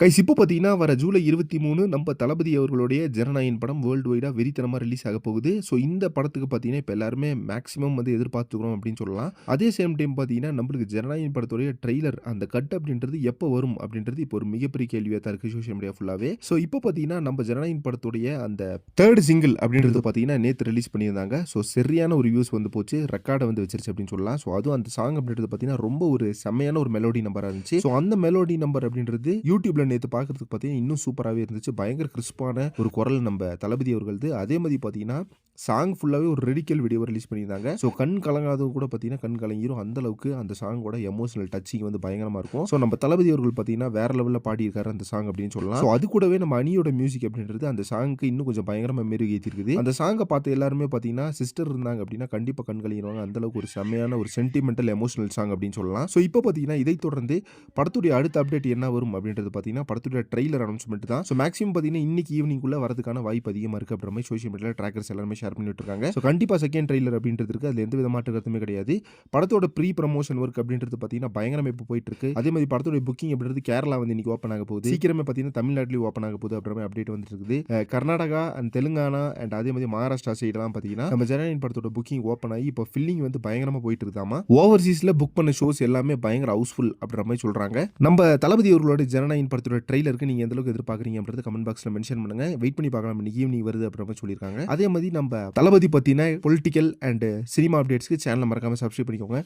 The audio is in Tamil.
கைஸ் இப்போ பார்த்தீங்கன்னா, வர ஜூலை 23 நம்ம தளபதி அவர்களுடைய ஜனநாயகன் படம் வேர்ல்டு வைடா வெறித்தனமா ரிலீஸ் ஆக போகுது. ஸோ இந்த படத்துக்கு பார்த்தீங்கன்னா, இப்ப எல்லாருமே மேக்ஸிமம் வந்து எதிர்பார்த்துக்கிறோம் அப்படின்னு சொல்லலாம். அதே சேம் டைம் பார்த்தீங்கன்னா, நம்மளுக்கு ஜனநாயகன் படத்துடைய ட்ரெய்லர் அந்த கட் அப்படின்றது எப்போ வரும் அப்படின்றது இப்போ ஒரு மிகப்பெரிய கேள்வியா தான் இருக்கு சோசியல் மீடியா ஃபுல்லாவே. ஸோ இப்போ பார்த்தீங்கன்னா, நம்ம ஜனநாயகன் படத்துடைய அந்த 3 சிங்கிள் அப்படின்றது பார்த்தீங்கன்னா, நேத்து ரிலீஸ் பண்ணியிருந்தாங்க. ஸோ சரியான ஒரு வியூஸ் வந்து போச்சு. ரெக்கார்ட வந்து வச்சிருச்சு அப்படின்னு சொல்லலாம். ஸோ அதுவும் அந்த சாங் அப்படின்றது பார்த்தீங்கன்னா, ரொம்ப ஒரு செம்மையான ஒரு மெலோடி நம்பரா இருந்துச்சு. ஸோ அந்த மெலோடி நம்பர் அப்படின்றது YouTubeல நேத்து பார்க்கறதுக்கு பார்த்தீங்கன்னா, இன்னும் சூப்பராவே இருந்துச்சு. பயங்கர கிறிஸ்பான ஒரு குரல் நம்ம தளபதி அவர்களது. அதே மாரி பார்த்தீங்கன்னா, சாங் ஃபுல்லாவே ஒரு ரெடிக்கல் வீடியோவா ரிலீஸ் பண்ணியிருந்தாங்க. ஸோ கண் கலங்காதவங்க கூட பார்த்தீங்கன்னா, கண் கலங்கிரும். அந்த அளவுக்கு அந்த சாங்கோட எமோஷனல் டச்சிங் வந்து பயங்கரமா இருக்கும். ஸோ நம்ம தளபதி அவர்கள் பார்த்தீங்கன்னா, வேற லெவல்ல பாடியிருக்காரு அந்த சாங் அப்படின்னு சொல்லலாம். ஸோ அது கூடவே நம்ம அணியோட மியூசிக் அப்படின்றது அந்த சாங்க்கு இன்னும் கொஞ்சம் பயங்கரமா மெருகேத்திருக்குது. அந்த சாங்க பார்த்த எல்லாருமே பார்த்தீங்கன்னா, சிஸ்டர் இருந்தாங்க அப்படின்னா கண்டிப்பா கண் கலங்கிருவாங்க. அந்த அளவுக்கு ஒரு செம்மையான ஒரு சென்டிமெண்டல் எமோஷனல் சாங் அப்படின்னு சொல்லலாம். ஸோ இப்போ பார்த்தீங்கன்னா, இதைத் தொடர்ந்து படத்துடைய அடுத்த அப்டேட் என்ன வரும் அப்படின்றது பார்த்தீங்கன்னா, படத்துடைய ட்ரெய்லர் அனௌன்ஸ்மென்ட் தான். ஸோ மேக்ஸிமம் பார்த்தீங்கன்னா, இன்னைக்கு ஈவினிங்குள்ள வரதுக்கான வாய்ப்பு அதிகமா இருக்கு அப்படின்ற மாதிரி சோசியல் மீடியால ட்ராக்கர்ஸ் எல்லாருமே ஷேர் பண்ணிட்டு இருக்காங்க. ஸோ கண்டிப்பா செகண்ட் ட்ரெய்லர் அப்படின்றது இருக்கு. அதுல எந்த வித மாற்று கருத்துமே கிடையாது. படத்தோட ப்ரீ ப்ரமோஷன் ஒர்க் அப்படின்றது பார்த்தீங்கன்னா, பயங்கரமா இப்போ போயிட்டு இருக்கு. அதே மாதிரி படத்தோட புக்கிங் அப்படின்றது கேரளா வந்து இன்னைக்கு ஓப்பன் ஆக போகுது. சீக்கிரமே பார்த்தீங்கன்னா, தமிழ்நாட்டிலயும் ஓப்பன் ஆக போகுது அப்படின்ற மாதிரி அப்டேட் வந்துட்டு இருக்குது. கர்நாடகா அண்ட் தெலுங்கானா அண்ட் அதே மாதிரி மகாராஷ்டிரா சைடுலாம் பார்த்தீங்கன்னா, நம்ம ஜனநாயகன் படத்தோட புக்கிங் ஓப்பன் ஆகி இப்போ ஃபில்லிங் வந்து பயங்கரமா போயிட்டு இருக்குதாமா. ஓவர்சீஸ்ல புக் பண்ண ஷோஸ் எல்லாமே பயங்கர ஹவுஸ்ஃபுல் அப்படின்ற மாதிரி சொல்றாங்க. நம்ம தளபதி அவர்களோட ஜனநாயகன் படத்தோட ட்ரெய்லருக்கு நீங்க எந்த அளவுக்கு எதிர்பார்க்குறீங்க அப்படின்றத கமெண்ட் பாக்ஸ்ல மென்ஷன் பண்ணுங்க. வெயிட் பண்ணி பார்க்கலாம். இன்னைக்கு ஈவினிங் வருது அப்படின்ற மாதிரி சொல்லியிருக்காங்க. அதே மாதிரி நம்ம தளபதி பத்தின பொலிட்டிக்கல் அண்ட் சினிமா அப்டேட்ஸ்க்கு சேனலை மறக்காம சப்ஸ்கிரைப் பண்ணிக்கோங்க.